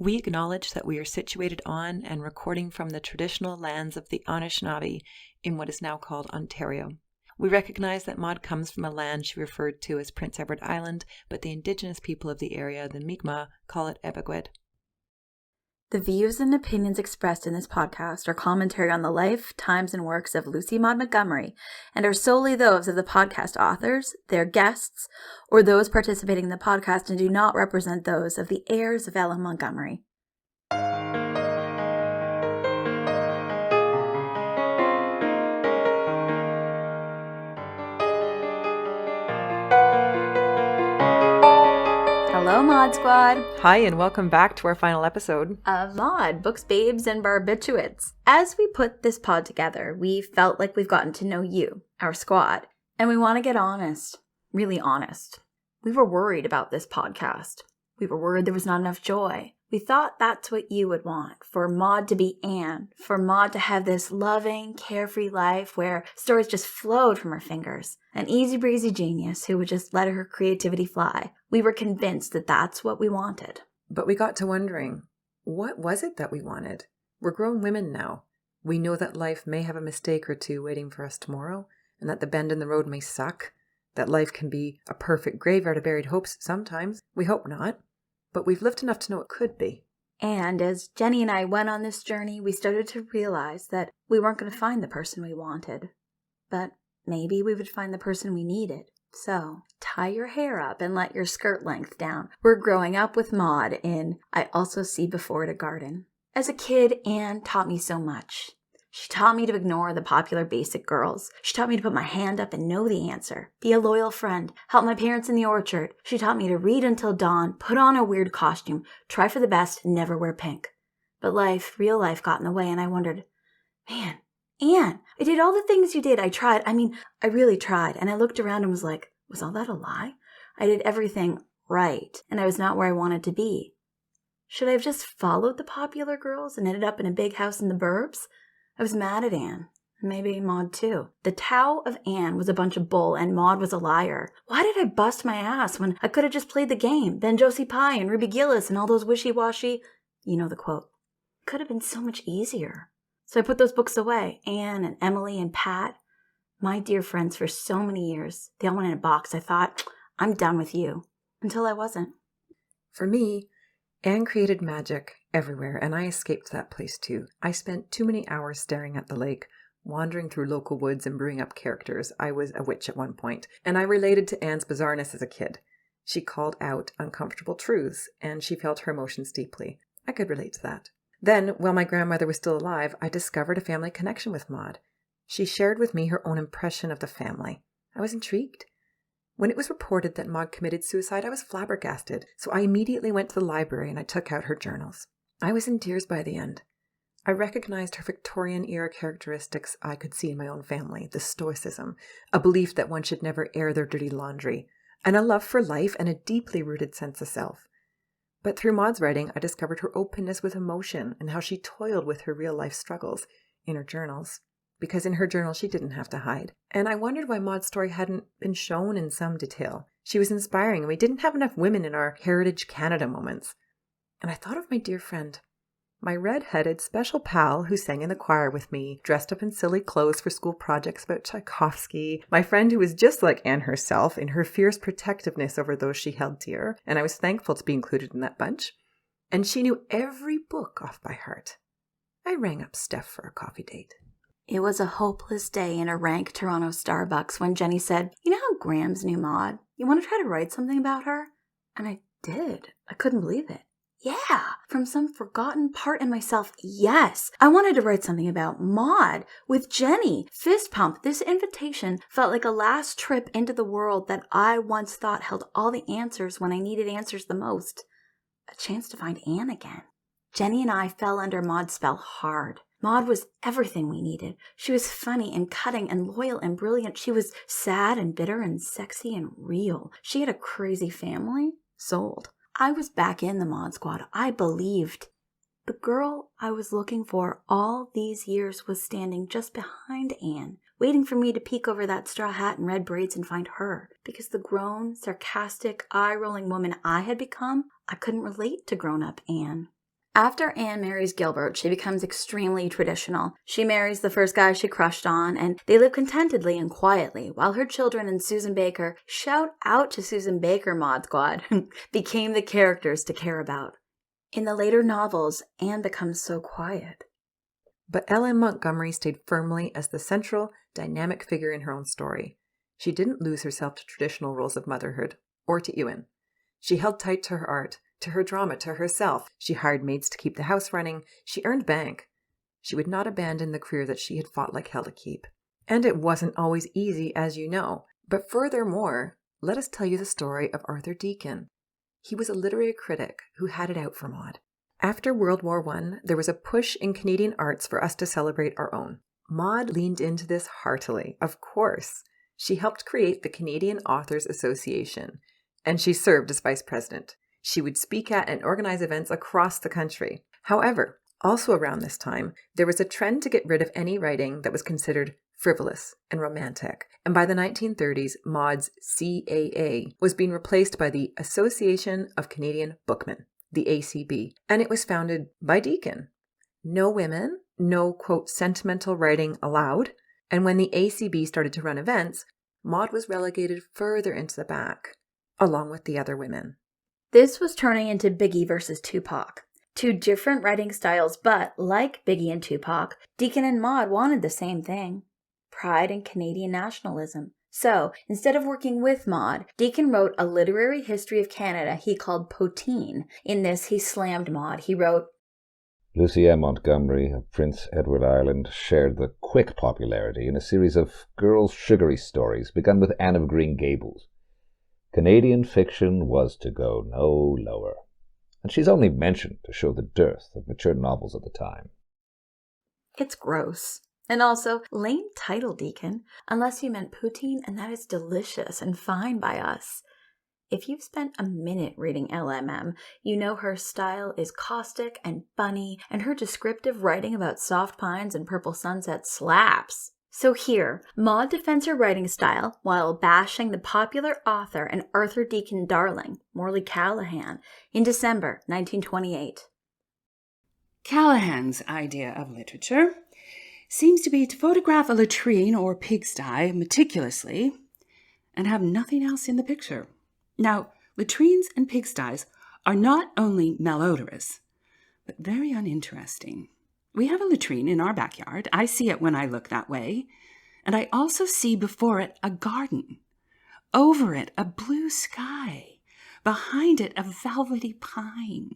We acknowledge that we are situated on and recording from the traditional lands of the Anishinaabe in what is now called Ontario. We recognize that Maud comes from a land she referred to as Prince Edward Island, but the Indigenous people of the area, the Mi'kmaq, call it Ebegwed. The views and opinions expressed in this podcast are commentary on the life, times, and works of Lucy Maud Montgomery and are solely those of the podcast authors, their guests, or those participating in the podcast and do not represent those of the heirs of Ella Montgomery. Hello, Mod Squad. Hi, and welcome back to our final episode of Mod, Books, Babes, and Barbiturates. As we put this pod together, we felt like we've gotten to know you, our squad, and we want to get honest, really honest. We were worried about this podcast. We were worried there was not enough joy. We thought that's what you would want, for Maud to be Anne, for Maud to have this loving, carefree life where stories just flowed from her fingers. An easy-breezy genius who would just let her creativity fly. We were convinced that that's what we wanted. But we got to wondering, what was it that we wanted? We're grown women now. We know that life may have a mistake or two waiting for us tomorrow, and that the bend in the road may suck, that life can be a perfect graveyard of buried hopes sometimes. We hope not. But we've lived enough to know it could be. And as Jenny and I went on this journey, we started to realize that we weren't going to find the person we wanted. But maybe we would find the person we needed. So, tie your hair up and let your skirt length down. We're growing up with Maud in I Also See Before It a Garden. As a kid, Anne taught me so much. She taught me to ignore the popular basic girls. She taught me to put my hand up and know the answer. Be a loyal friend. Help my parents in the orchard. She taught me to read until dawn, put on a weird costume, try for the best, never wear pink. But life, real life, got in the way, and I wondered, man, Anne, I did all the things you did. I tried. I really tried. And I looked around and was like, was all that a lie? I did everything right, and I was not where I wanted to be. Should I have just followed the popular girls and ended up in a big house in the burbs? I was mad at Anne. Maybe Maud too. The Tao of Anne was a bunch of bull and Maud was a liar. Why did I bust my ass when I could have just played the game? Then Josie Pye and Ruby Gillis and all those wishy-washy, you know the quote. Could have been so much easier. So I put those books away. Anne and Emily and Pat, my dear friends for so many years. They all went in a box. I thought, I'm done with you. Until I wasn't. For me, Anne created magic everywhere, and I escaped that place too. I spent too many hours staring at the lake, wandering through local woods and brewing up characters. I was a witch at one point, and I related to Anne's bizarreness as a kid. She called out uncomfortable truths, and she felt her emotions deeply. I could relate to that. Then, while my grandmother was still alive, I discovered a family connection with Maud. She shared with me her own impression of the family. I was intrigued. When it was reported that Maud committed suicide, I was flabbergasted, so I immediately went to the library and I took out her journals. I was in tears by the end. I recognized her Victorian-era characteristics I could see in my own family, the stoicism, a belief that one should never air their dirty laundry, and a love for life and a deeply rooted sense of self. But through Maud's writing, I discovered her openness with emotion and how she toiled with her real-life struggles in her journals. Because in her journal, she didn't have to hide. And I wondered why Maud's story hadn't been shown in some detail. She was inspiring, and we didn't have enough women in our Heritage Canada moments. And I thought of my dear friend, my red-headed special pal who sang in the choir with me, dressed up in silly clothes for school projects about Tchaikovsky, my friend who was just like Anne herself in her fierce protectiveness over those she held dear, and I was thankful to be included in that bunch. And she knew every book off by heart. I rang up Steph for a coffee date. It was a hopeless day in a rank Toronto Starbucks when Jenny said, you know how Graham's new Maud? You want to try to write something about her? And I did. I couldn't believe it. Yeah, from some forgotten part in myself, yes. I wanted to write something about Maud with Jenny. Fist pump. This invitation felt like a last trip into the world that I once thought held all the answers when I needed answers the most. A chance to find Anne again. Jenny and I fell under Maud's spell hard. Maud was everything we needed. She was funny and cutting and loyal and brilliant. She was sad and bitter and sexy and real. She had a crazy family. Sold. I was back in the Mod Squad. I believed. The girl I was looking for all these years was standing just behind Anne, waiting for me to peek over that straw hat and red braids and find her. Because the grown, sarcastic, eye-rolling woman I had become, I couldn't relate to grown-up Anne. After Anne marries Gilbert, she becomes extremely traditional. She marries the first guy she crushed on, and they live contentedly and quietly, while her children and Susan Baker, shout out to Susan Baker, Mod Squad, became the characters to care about. In the later novels, Anne becomes so quiet. But L.M. Montgomery stayed firmly as the central, dynamic figure in her own story. She didn't lose herself to traditional roles of motherhood, or to Ewan. She held tight to her art, to her drama, to herself. She hired maids to keep the house running. She earned bank. She would not abandon the career that she had fought like hell to keep. And it wasn't always easy, as you know. But furthermore, let us tell you the story of Arthur Deakin. He was a literary critic who had it out for Maud. After World War I, there was a push in Canadian arts for us to celebrate our own. Maud leaned into this heartily, of course. She helped create the Canadian Authors Association, and she served as vice president. She would speak at and organize events across the country. However, also around this time, there was a trend to get rid of any writing that was considered frivolous and romantic. And by the 1930s, Maud's CAA was being replaced by the Association of Canadian Bookmen, the ACB, and it was founded by Deakin. No women, no, quote, sentimental writing allowed, and when the ACB started to run events, Maud was relegated further into the back, along with the other women. This was turning into Biggie versus Tupac. Two different writing styles, but like Biggie and Tupac, Deakin and Maud wanted the same thing: pride and Canadian nationalism. So, instead of working with Maud, Deakin wrote a literary history of Canada he called Poteen. In this, he slammed Maud. He wrote, Lucy M. Montgomery of Prince Edward Island shared the quick popularity in a series of girls' sugary stories begun with Anne of Green Gables. Canadian fiction was to go no lower, and she's only mentioned to show the dearth of mature novels at the time. It's gross. And also, lame title, Deakin, unless you meant poutine, and that is delicious and fine by us. If you've spent a minute reading LMM, you know her style is caustic and funny, and her descriptive writing about soft pines and purple sunsets slaps. So here, Maud defends her writing style while bashing the popular author and Arthur Deakin darling, Morley Callahan, in December 1928. Callahan's idea of literature seems to be to photograph a latrine or pigsty meticulously and have nothing else in the picture. Now, latrines and pigsties are not only malodorous, but very uninteresting. We have a latrine in our backyard. I see it when I look that way. And I also see before it a garden. Over it, a blue sky. Behind it, a velvety pine.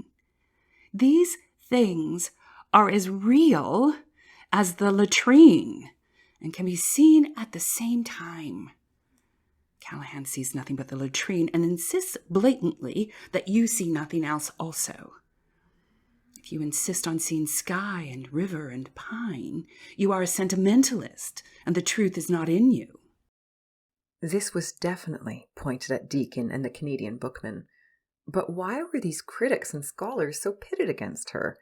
These things are as real as the latrine and can be seen at the same time. Callahan sees nothing but the latrine and insists blatantly that you see nothing else also. If you insist on seeing sky and river and pine, you are a sentimentalist, and the truth is not in you. This was definitely pointed at Deakin and the Canadian Bookmen. But why were these critics and scholars so pitted against her?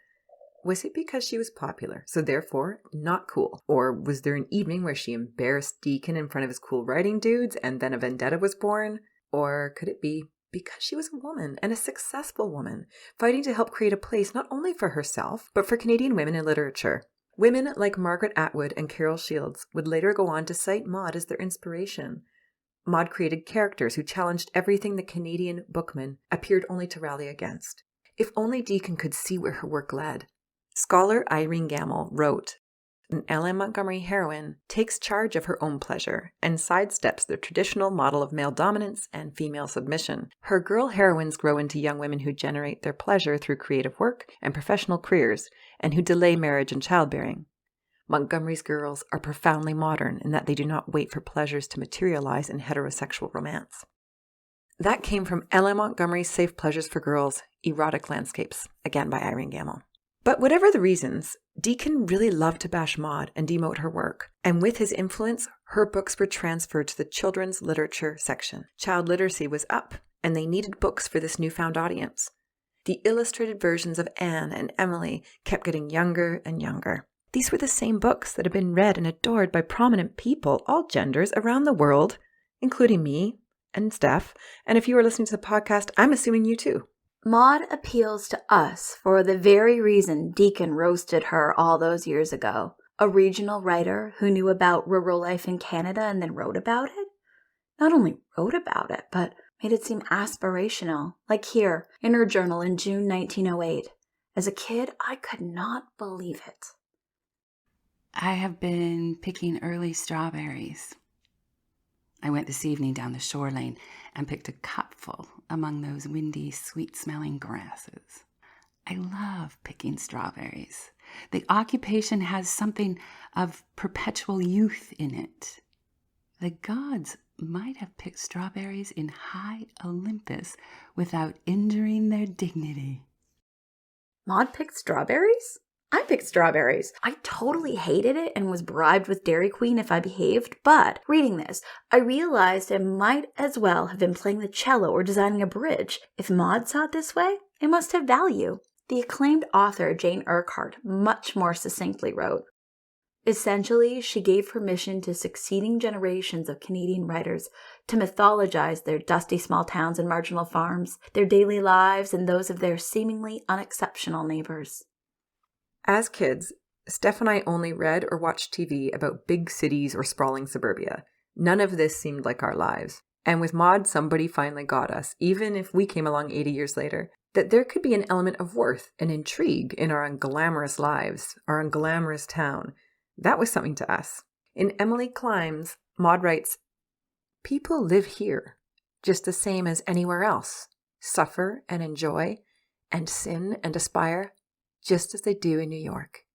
Was it because she was popular, so therefore not cool? Or was there an evening where she embarrassed Deakin in front of his cool writing dudes and then a vendetta was born? Or could it be because she was a woman and a successful woman, fighting to help create a place not only for herself, but for Canadian women in literature? Women like Margaret Atwood and Carol Shields would later go on to cite Maud as their inspiration. Maud created characters who challenged everything the Canadian Bookmen appeared only to rally against. If only Deakin could see where her work led. Scholar Irene Gamble wrote, "An L.M. Montgomery heroine takes charge of her own pleasure and sidesteps the traditional model of male dominance and female submission. Her girl heroines grow into young women who generate their pleasure through creative work and professional careers, and who delay marriage and childbearing. Montgomery's girls are profoundly modern in that they do not wait for pleasures to materialize in heterosexual romance." That came from L.M. Montgomery's Safe Pleasures for Girls, Erotic Landscapes, again by Irene Gamble. But whatever the reasons, Deakin really loved to bash Maud and demote her work, and with his influence, her books were transferred to the children's literature section. Child literacy was up, and they needed books for this newfound audience. The illustrated versions of Anne and Emily kept getting younger and younger. These were the same books that had been read and adored by prominent people, all genders, around the world, including me and Steph, and if you are listening to the podcast, I'm assuming you too. Maud appeals to us for the very reason Deacon roasted her all those years ago. A regional writer who knew about rural life in Canada and then wrote about it? Not only wrote about it, but made it seem aspirational, like here in her journal in June 1908. As a kid, I could not believe it. I have been picking early strawberries. I went this evening down the shore lane and picked a cupful among those windy, sweet-smelling grasses. I love picking strawberries. The occupation has something of perpetual youth in it. The gods might have picked strawberries in high Olympus without injuring their dignity. Maud picked strawberries? I picked strawberries. I totally hated it and was bribed with Dairy Queen if I behaved, but reading this, I realized I might as well have been playing the cello or designing a bridge. If Maud saw it this way, it must have value. The acclaimed author Jane Urquhart much more succinctly wrote, essentially, she gave permission to succeeding generations of Canadian writers to mythologize their dusty small towns and marginal farms, their daily lives, and those of their seemingly unexceptional neighbors. As kids, Steph and I only read or watched TV about big cities or sprawling suburbia. None of this seemed like our lives. And with Maud, somebody finally got us, even if we came along 80 years later, that there could be an element of worth and intrigue in our unglamorous lives, our unglamorous town. That was something to us. In Emily Climbs, Maud writes, "People live here, just the same as anywhere else, suffer and enjoy, and sin and aspire, just as they do in New York."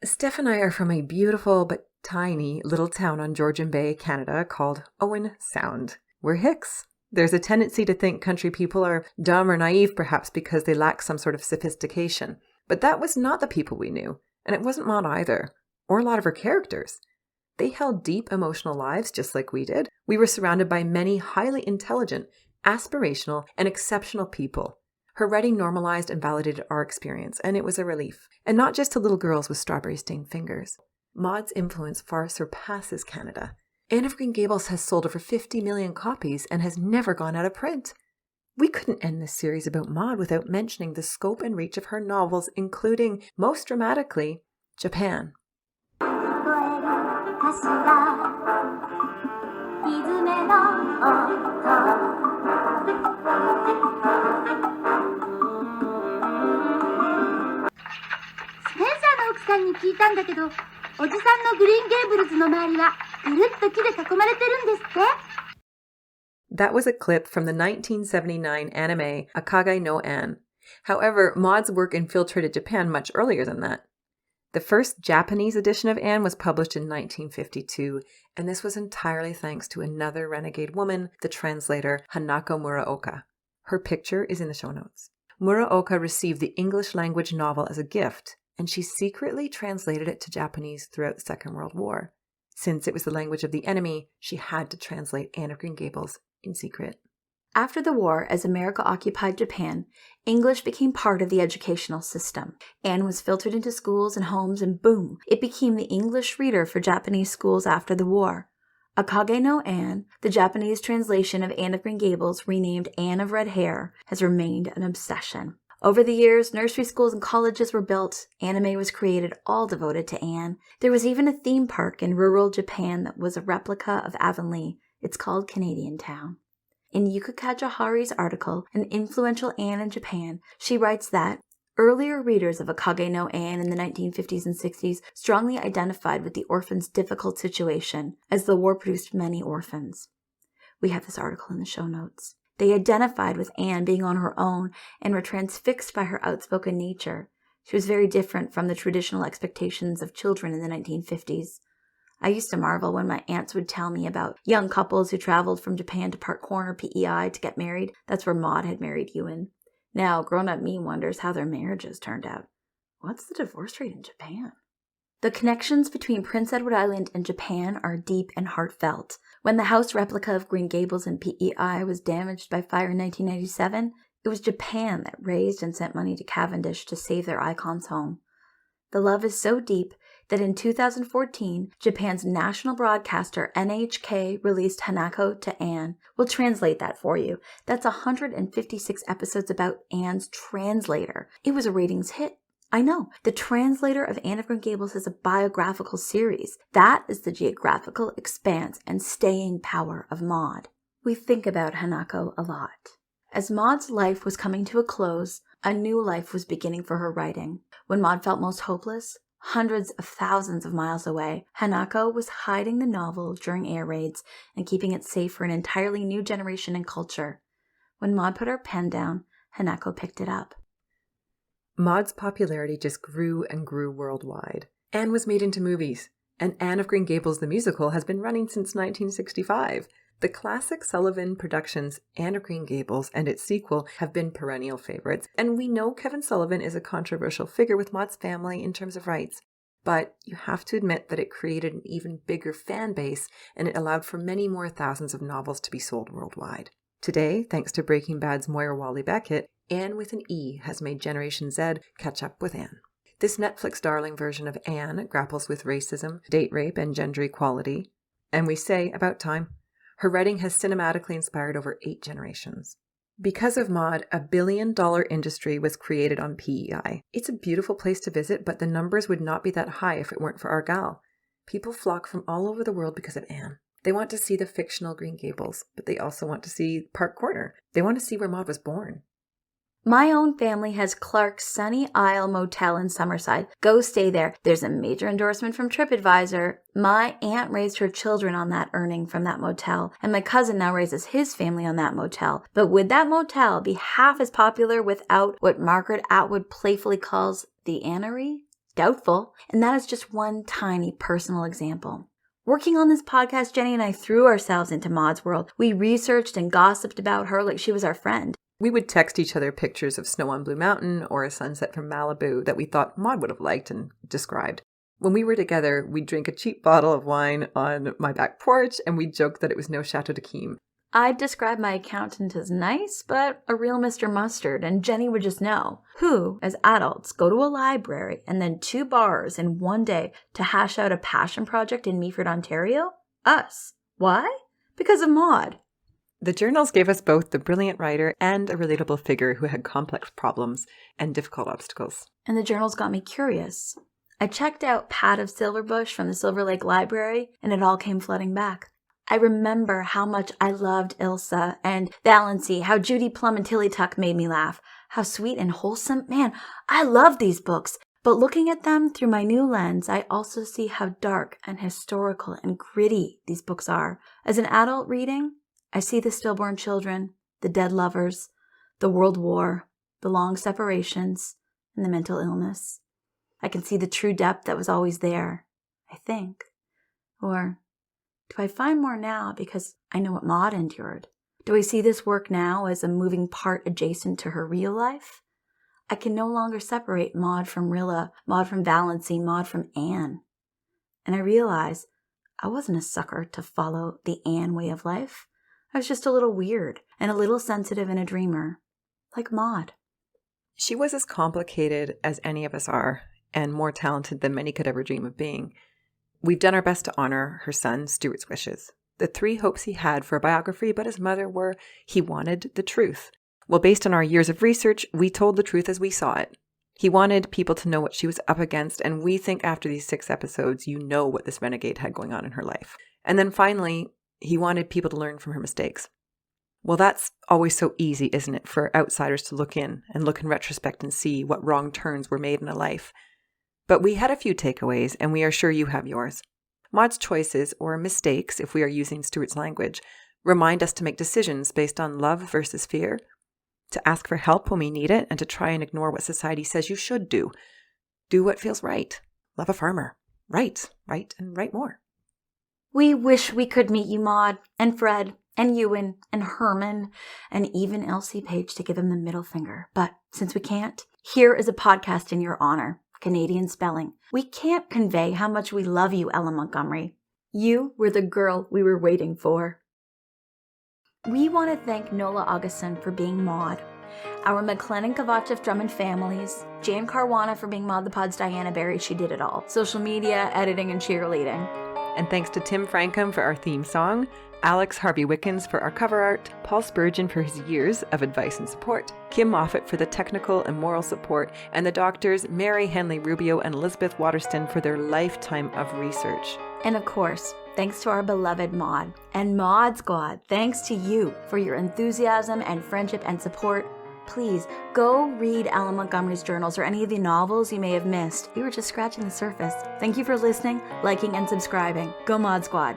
Steph and I are from a beautiful but tiny little town on Georgian Bay, Canada, called Owen Sound. We're Hicks. There's a tendency to think country people are dumb or naive, perhaps because they lack some sort of sophistication. But that was not the people we knew, and it wasn't Maud either, or a lot of her characters. They held deep emotional lives just like we did. We were surrounded by many highly intelligent, aspirational, and exceptional people. Her writing normalized and validated our experience, and it was a relief. And not just to little girls with strawberry-stained fingers. Maud's influence far surpasses Canada. Anne of Green Gables has sold over 50 million copies and has never gone out of print. We couldn't end this series about Maud without mentioning the scope and reach of her novels, including, most dramatically, Japan. That was a clip from the 1979 anime Akage no Anne. However, Maud's work infiltrated Japan much earlier than that. The first Japanese edition of Anne was published in 1952, and this was entirely thanks to another renegade woman, the translator Hanako Muraoka. Her picture is in the show notes. Muraoka received the English language novel as a gift, and she secretly translated it to Japanese throughout the Second World War. Since it was the language of the enemy, she had to translate Anne of Green Gables in secret. After the war, as America occupied Japan, English became part of the educational system. Anne was filtered into schools and homes, and boom, it became the English reader for Japanese schools after the war. Akage no Anne, the Japanese translation of Anne of Green Gables, renamed Anne of Red Hair, has remained an obsession. Over the years, nursery schools and colleges were built, anime was created, all devoted to Anne. There was even a theme park in rural Japan that was a replica of Avonlea. It's called Canadian Town. In Yuka Kajihari's article, An Influential Anne in Japan, she writes that earlier readers of Akage no Anne in the 1950s and 60s strongly identified with the orphan's difficult situation, as the war produced many orphans. We have this article in the show notes. They identified with Anne being on her own and were transfixed by her outspoken nature. She was very different from the traditional expectations of children in the 1950s. I used to marvel when my aunts would tell me about young couples who traveled from Japan to Park Corner, PEI, to get married. That's where Maud had married Ewan. Now, grown-up me wonders how their marriages turned out. What's the divorce rate in Japan? The connections between Prince Edward Island and Japan are deep and heartfelt. When the house replica of Green Gables in PEI was damaged by fire in 1997, it was Japan that raised and sent money to Cavendish to save their icon's home. The love is so deep, that in 2014, Japan's national broadcaster NHK released Hanako to Anne. We'll translate that for you. That's 156 episodes about Anne's translator. It was a ratings hit. I know. The Translator of Anne of Green Gables is a biographical series. That is the geographical expanse and staying power of Maud. We think about Hanako a lot. As Maud's life was coming to a close, a new life was beginning for her writing. When Maud felt most hopeless, hundreds of thousands of miles away, Hanako was hiding the novel during air raids and keeping it safe for an entirely new generation and culture. When Maud put her pen down, Hanako picked it up. Maud's popularity just grew and grew worldwide. Anne was made into movies, and Anne of Green Gables the musical has been running since 1965. The classic Sullivan Productions Anne of Green Gables and its sequel have been perennial favorites, and we know Kevin Sullivan is a controversial figure with Maud's family in terms of rights. But you have to admit that it created an even bigger fan base, and it allowed for many more thousands of novels to be sold worldwide. Today, thanks to Breaking Bad's Moira Walley-Beckett, Anne with an E has made Generation Z catch up with Anne. This Netflix darling version of Anne grapples with racism, date rape, and gender equality. And we say, about time. Her writing has cinematically inspired over 8 generations. Because of Maud, $1 billion industry was created on PEI. It's a beautiful place to visit, but the numbers would not be that high if it weren't for our gal. People flock from all over the world because of Anne. They want to see the fictional Green Gables, but they also want to see Park Corner. They want to see where Maud was born. My own family has Clark's Sunny Isle Motel in Summerside. Go stay there. There's a major endorsement from TripAdvisor. My aunt raised her children on that earning from that motel, and my cousin now raises his family on that motel. But would that motel be half as popular without what Margaret Atwood playfully calls the Annery? Doubtful. And that is just one tiny personal example. Working on this podcast, Jenny and I threw ourselves into Maud's world. We researched and gossiped about her like she was our friend. We would text each other pictures of snow on Blue Mountain or a sunset from Malibu that we thought Maud would have liked and described. When we were together, we'd drink a cheap bottle of wine on my back porch, and we'd joke that it was no Chateau d'Yquem. I'd describe my accountant as nice, but a real Mr. Mustard, and Jenny would just know. Who, as adults, go to a library and then 2 bars in one day to hash out a passion project in Meaford, Ontario? Us. Why? Because of Maud. The journals gave us both the brilliant writer and a relatable figure who had complex problems and difficult obstacles. And the journals got me curious. I checked out Pat of Silverbush from the Silver Lake Library, and it all came flooding back. I remember how much I loved Ilsa and Valency, how Judy Plum and Tilly Tuck made me laugh, how sweet and wholesome. Man, I love these books. But looking at them through my new lens, I also see how dark and historical and gritty these books are. As an adult reading, I see the stillborn children, the dead lovers, the World War, the long separations, and the mental illness. I can see the true depth that was always there, I think. Or do I find more now because I know what Maud endured? Do I see this work now as a moving part adjacent to her real life? I can no longer separate Maud from Rilla, Maud from Valency, Maud from Anne. And I realize I wasn't a sucker to follow the Anne way of life. I was just a little weird and a little sensitive and a dreamer, like Maud. She was as complicated as any of us are, and more talented than many could ever dream of being. We've done our best to honor her son, Stuart's wishes. The 3 hopes he had for a biography about his mother were he wanted the truth. Well, based on our years of research, we told the truth as we saw it. He wanted people to know what she was up against, and we think after these 6 episodes, you know what this renegade had going on in her life. And then finally, he wanted people to learn from her mistakes. Well, that's always so easy, isn't it, for outsiders to look in retrospect and see what wrong turns were made in a life. But we had a few takeaways, and we are sure you have yours. Maud's choices, or mistakes, if we are using Stuart's language, remind us to make decisions based on love versus fear, to ask for help when we need it, and to try and ignore what society says you should do. Do what feels right. Love a farmer. Write, and write more. We wish we could meet you, Maud, and Fred, and Ewan, and Herman, and even Elsie Page to give him the middle finger. But since we can't, here is a podcast in your honor, Canadian spelling. We can't convey how much we love you, Ella Montgomery. You were the girl we were waiting for. We want to thank Nola Augustin for being Maud. our McLennan Kovachev Drummond families, Jan Caruana for being Maud the Pod's Diana Barry, she did it all. Social media, editing, and cheerleading. And thanks to Tim Frankham for our theme song, Alex Harvey Wickens for our cover art, Paul Spurgeon for his years of advice and support, Kim Moffat for the technical and moral support, and the doctors Mary Henley Rubio and Elizabeth Waterston for their lifetime of research. And of course, thanks to our beloved Maud. And Maud Squad, thanks to you for your enthusiasm and friendship and support. Please go read Alan Montgomery's journals or any of the novels you may have missed. We were just scratching the surface. Thank you for listening, liking, and subscribing. Go Maud Squad.